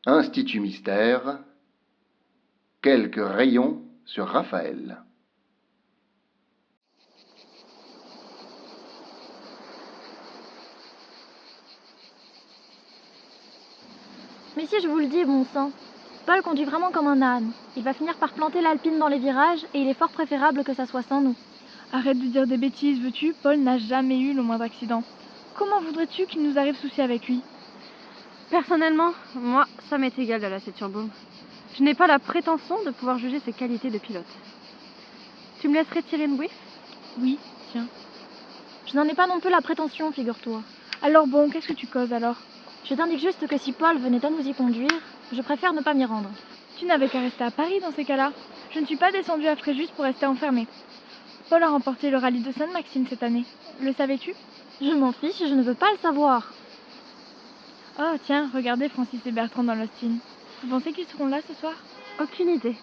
Institut Mystère, quelques rayons sur Raphaël. Mais si je vous le dis, bon sang, Paul conduit vraiment comme un âne. Il va finir par planter l'Alpine dans les virages et il est fort préférable que ça soit sans nous. Arrête de dire des bêtises, veux-tu? Paul n'a jamais eu le moindre accident. Comment voudrais-tu qu'il nous arrive souci avec lui? Personnellement, moi, ça m'est égal de la Seturboom. Je n'ai pas la prétention de pouvoir juger ses qualités de pilote. Tu me laisserais tirer une whiff? Oui, tiens. Je n'en ai pas non plus la prétention, figure-toi. Alors bon, qu'est-ce que tu causes alors? Je t'indique juste que si Paul venait à nous y conduire, je préfère ne pas m'y rendre. Tu n'avais qu'à rester à Paris dans ces cas-là. Je ne suis pas descendue à Fréjus pour rester enfermée. Paul a remporté le rallye de Sainte-Maxime cette année. Le savais-tu? Je m'en fiche, je ne veux pas le savoir. Oh tiens, regardez Francis et Bertrand dans l'Austin. Vous pensez qu'ils seront là ce soir? Aucune idée.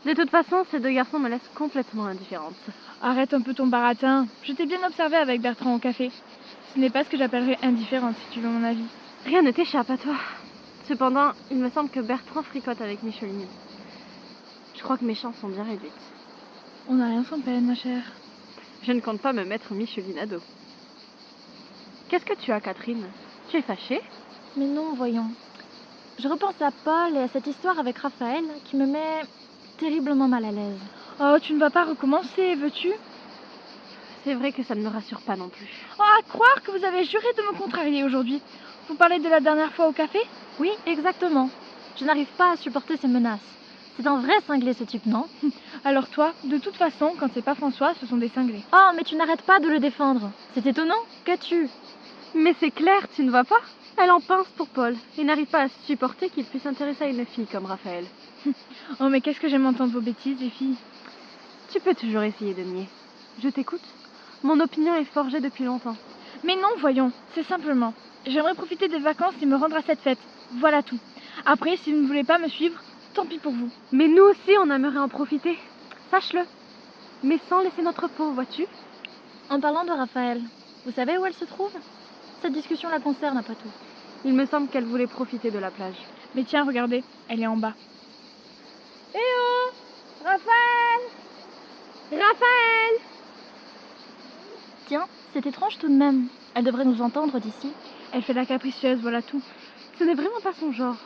De toute façon, ces deux garçons me laissent complètement indifférente. Arrête un peu ton baratin. Je t'ai bien observé avec Bertrand au café. Ce n'est pas ce que j'appellerais indifférente, si tu veux mon avis. Rien ne t'échappe à toi. Cependant, il me semble que Bertrand fricote avec Micheline. Je crois que mes chances sont bien réduites. On n'a rien sans peine, ma chère. Je ne compte pas me mettre Micheline à dos. Qu'est-ce que tu as, Catherine? Tu es fâchée? Mais non, voyons. Je repense à Paul et à cette histoire avec Raphaël qui me met terriblement mal à l'aise. Oh, tu ne vas pas recommencer, veux-tu? C'est vrai que ça ne me rassure pas non plus. Oh, à croire que vous avez juré de me contrarier aujourd'hui. Vous parlez de la dernière fois au café? Oui, exactement. Je n'arrive pas à supporter ces menaces. C'est un vrai cinglé, ce type, non? Alors toi, de toute façon, quand c'est pas François, ce sont des cinglés. Oh, mais tu n'arrêtes pas de le défendre. C'est étonnant. Qu'as-tu? Mais c'est clair, tu ne vois pas? Elle en pince pour Paul et n'arrive pas à supporter qu'il puisse s'intéresser à une fille comme Raphaël. Oh, mais qu'est-ce que j'aime entendre vos bêtises, les filles. Tu peux toujours essayer de nier. Je t'écoute. Mon opinion est forgée depuis longtemps. Mais non, voyons, c'est simplement. J'aimerais profiter des vacances et me rendre à cette fête. Voilà tout. Après, si vous ne voulez pas me suivre, tant pis pour vous. Mais nous aussi, on aimerait en profiter. Sache-le. Mais sans laisser notre peau, vois-tu? En parlant de Raphaël, vous savez où elle se trouve? Cette discussion la concerne après tout. Il me semble qu'elle voulait profiter de la plage. Mais tiens, regardez, elle est en bas. Eh oh! Raphaël! Raphaël! Tiens, c'est étrange tout de même. Elle devrait nous entendre d'ici. Elle fait la capricieuse, voilà tout. Ce n'est vraiment pas son genre.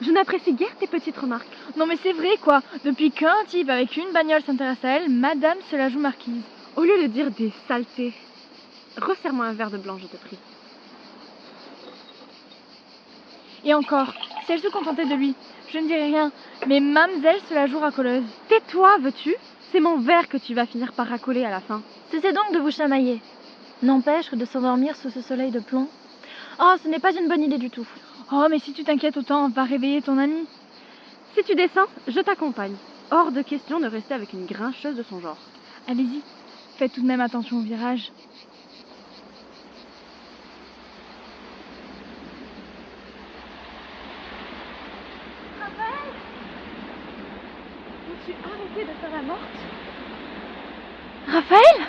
Je n'apprécie guère tes petites remarques. Non mais c'est vrai quoi. Depuis qu'un type avec une bagnole s'intéresse à elle, madame se la joue marquise. Au lieu de dire des saletés, resserre-moi un verre de blanc, je te prie. Et encore, si elle se contentait de lui, je ne dirais rien. Mais mamselle se la joue racoleuse. Tais-toi, veux-tu? C'est mon verre que tu vas finir par racoler à la fin. Cessez donc de vous chamailler. N'empêche que de s'endormir sous ce soleil de plomb. Oh, ce n'est pas une bonne idée du tout. Oh, mais si tu t'inquiètes autant, va réveiller ton ami. Si tu descends, je t'accompagne. Hors de question de rester avec une grincheuse de son genre. Allez-y, faites tout de même attention au virage. Raphaël! Veux-tu arrêter de faire la morte? Raphaël!